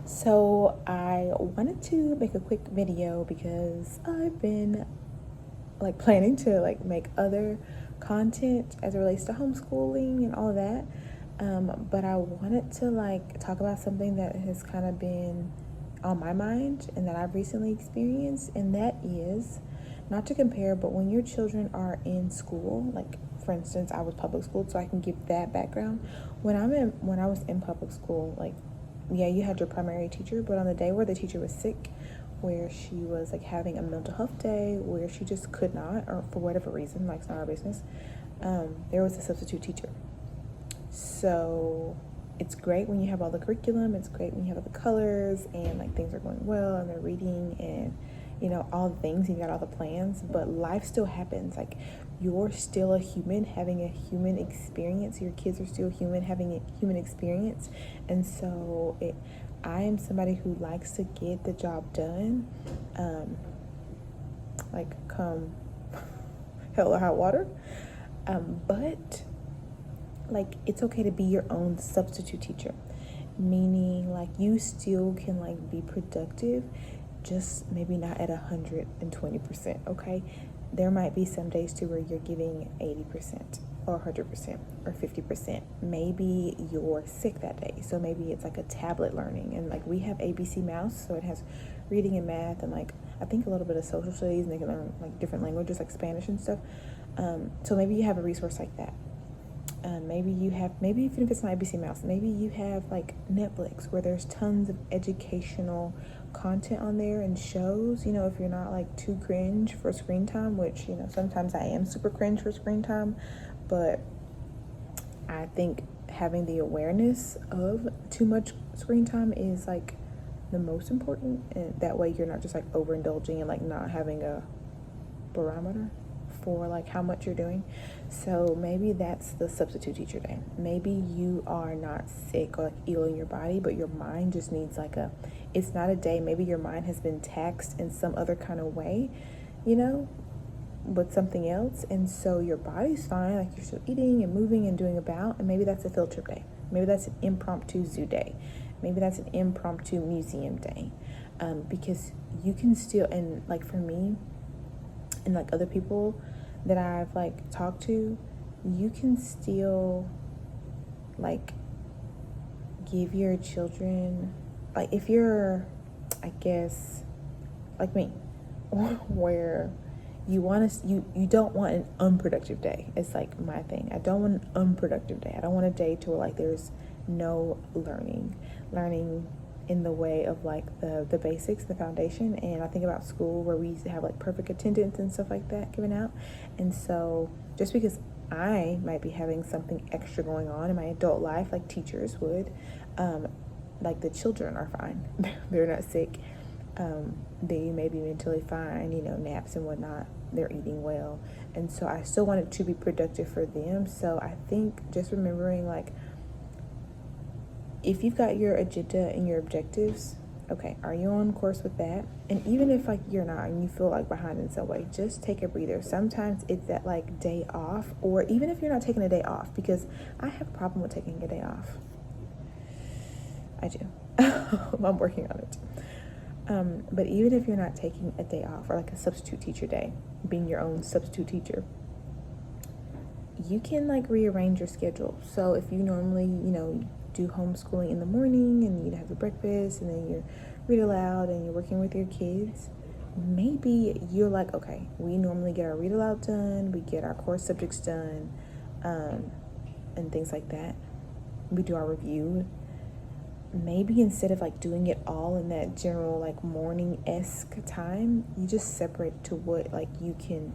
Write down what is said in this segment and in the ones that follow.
So I wanted to make a quick video because I've been planning to make other content as it relates to homeschooling and all of that. But I wanted to talk about something that has kind of been on my mind and that I've recently experienced, and that is not to compare, but when your children are in school, like for instance, I was public school, so I can give that background. When I was in public school, yeah, you had your primary teacher, but on the day where the teacher was sick, where she was having a mental health day, where she just could not, or for whatever reason, it's not our business, there was a substitute teacher. So it's great when you have all the curriculum, it's great when you have all the colors and things are going well and they're reading and all the things, and you got all the plans, but life still happens. You're still a human having a human experience. Your kids are still human having a human experience. And so I am somebody who likes to get the job done, come hell or high water. But it's okay to be your own substitute teacher, meaning you still can be productive, just maybe not at 120%. Okay, there might be some days too where you're giving 80% or 100% or 50%. Maybe you're sick that day, so maybe it's a tablet learning, and we have ABC Mouse, so it has reading and math and I think a little bit of social studies, and they can learn different languages like Spanish and stuff. So maybe you have a resource like that. Maybe even if it's not ABC Mouse, maybe you have Netflix, where there's tons of educational content on there and shows. If you're not too cringe for screen time, which sometimes I am super cringe for screen time, but I think having the awareness of too much screen time is the most important, and that way you're not just overindulging and not having a barometer for how much you're doing. So maybe that's the substitute teacher day. Maybe you are not sick or ill in your body, but your mind just needs it's not a day. Maybe your mind has been taxed in some other kind of way, with something else, and so your body's fine, you're still eating and moving and doing about, and maybe that's a field trip day. Maybe that's an impromptu zoo day. Maybe that's an impromptu museum day, because you can still, and for me and other people that I've talked to, you can still give your children, if you're, I guess, like me, where you don't want an unproductive day. It's my thing. I don't want an unproductive day. I don't want a day to where there's no learning in the way of the basics, the foundation. And I think about school, where we used to have perfect attendance and stuff like that given out. And so just because I might be having something extra going on in my adult life, like teachers would, the children are fine. They're not sick. They may be mentally fine, naps and whatnot. They're eating well. And so I still want it to be productive for them. So I think just remembering if you've got your agenda and your objectives, okay, are you on course with that? And even if you're not and you feel behind in some way, just take a breather. Sometimes it's that day off, or even if you're not taking a day off, because I have a problem with taking a day off. I do. I'm working on it. But even if you're not taking a day off, or a substitute teacher day, being your own substitute teacher, you can rearrange your schedule. So if you normally, do homeschooling in the morning and you have your breakfast and then you read aloud and you're working with your kids, maybe you're okay, we normally get our read aloud done, we get our core subjects done, and things like that. We do our review. Maybe instead of doing it all in that general morning-esque time, you just separate it to what you can,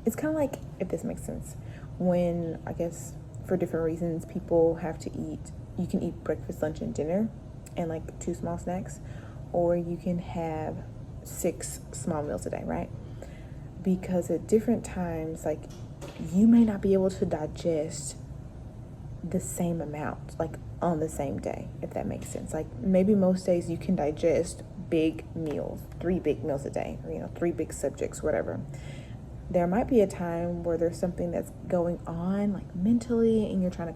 it's kind of if this makes sense, when I guess for different reasons people have to eat, you can eat breakfast, lunch, and dinner and 2 small snacks, or you can have 6 small meals a day, right? Because at different times you may not be able to digest the same amount on the same day, if that makes sense. Maybe most days you can digest big meals, 3 big meals a day, or 3 big subjects, whatever. there might be a time where there's something that's going on like mentally, and you're trying to,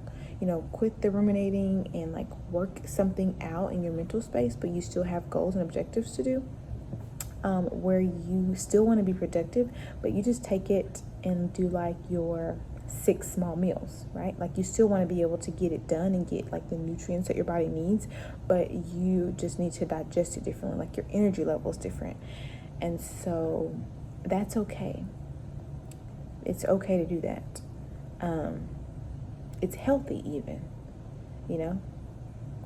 quit the ruminating and like work something out in your mental space, but you still have goals and objectives to do, where you still want to be productive, but you just take it and do like your 6 small meals, right? Like you still want to be able to get it done and get like the nutrients that your body needs, but you just need to digest it differently. Like your energy level is different. And so that's okay. It's okay to do that. It's healthy even,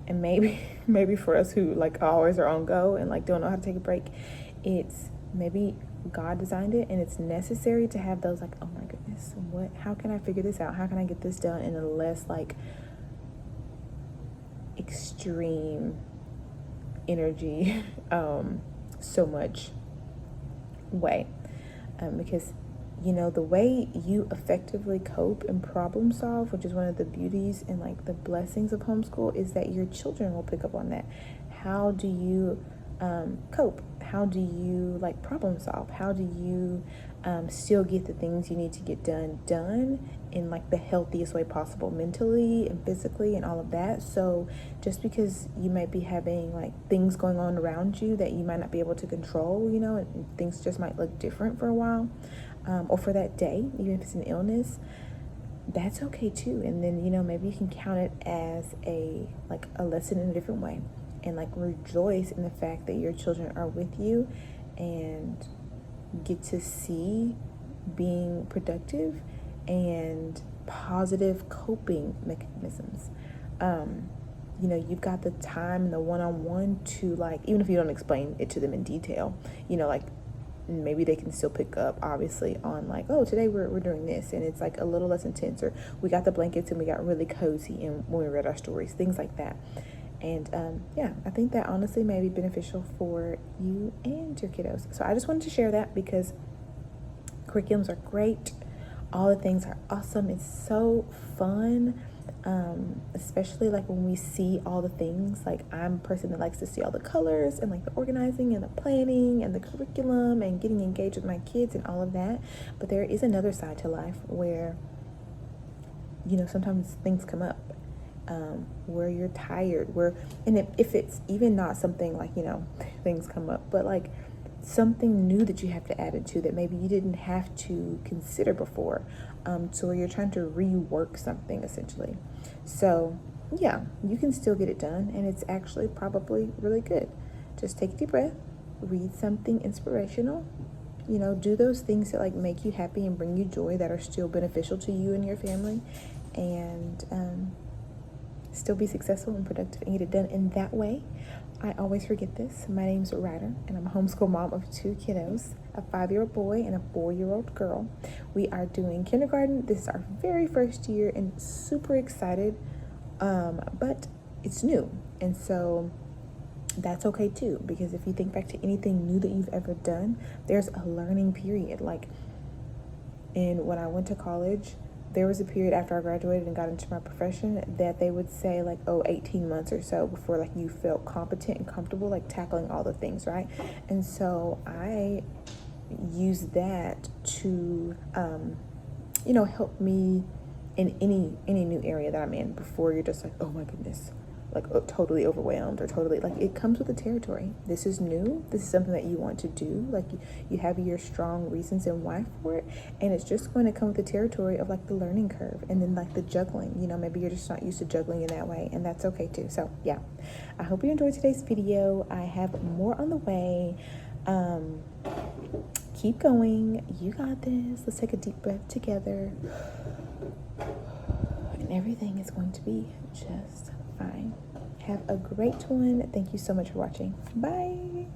and maybe for us who like always are on go and like don't know how to take a break, it's maybe God designed it and it's necessary to have those like, oh my goodness, how can I figure this out? How can I get this done in a less like extreme energy, so much way, because the way you effectively cope and problem solve, which is one of the beauties and like the blessings of homeschool, is that your children will pick up on that. How do you cope? How do you like problem solve? How do you still get the things you need to get done in like the healthiest way possible, mentally and physically and all of that? So just because you might be having like things going on around you that you might not be able to control, and things just might look different for a while, or for that day, even if it's an illness, that's okay too. And then, maybe you can count it as a lesson in a different way, and like rejoice in the fact that your children are with you and get to see being productive and positive coping mechanisms. You've got the time and the one-on-one to like, even if you don't explain it to them in detail, like maybe they can still pick up obviously on like, oh, today we're doing this, and it's like a little less intense, or we got the blankets and we got really cozy and when we read our stories, things like that. And I think that honestly may be beneficial for you and your kiddos. So I just wanted to share that because curriculums are great. All the things are awesome. It's so fun, especially like when we see all the things. Like I'm a person that likes to see all the colors and like the organizing and the planning and the curriculum and getting engaged with my kids and all of that. But there is another side to life where, sometimes things come up. Where you're tired, and if it's even not something like, things come up, but like something new that you have to add into that maybe you didn't have to consider before, so where you're trying to rework something essentially. So yeah, you can still get it done, and it's actually probably really good. Just take a deep breath, read something inspirational, do those things that like make you happy and bring you joy that are still beneficial to you and your family, and still be successful and productive and get it done in that way. I always forget this. My name's Ryder, and I'm a homeschool mom of 2 kiddos, a 5-year-old boy and a 4-year-old girl. We are doing kindergarten. This is our very first year, and super excited, but it's new. And so that's okay too, because if you think back to anything new that you've ever done, there's a learning period. Like when I went to college, there was a period after I graduated and got into my profession that they would say like, 18 months or so before like you felt competent and comfortable like tackling all the things, right? And so I use that to help me in any new area that I'm in, before you're just like, oh my goodness, like totally overwhelmed, or totally like, it comes with the territory. This is new. This is something that you want to do. Like you have your strong reasons and why for it, and it's just going to come with the territory of like the learning curve, and then like the juggling. Maybe you're just not used to juggling in that way, and that's okay too. So yeah, I hope you enjoyed today's video. I have more on the way. Keep going. You got this. Let's take a deep breath together, and everything is going to be just fine. Have a great one. Thank you so much for watching. Bye.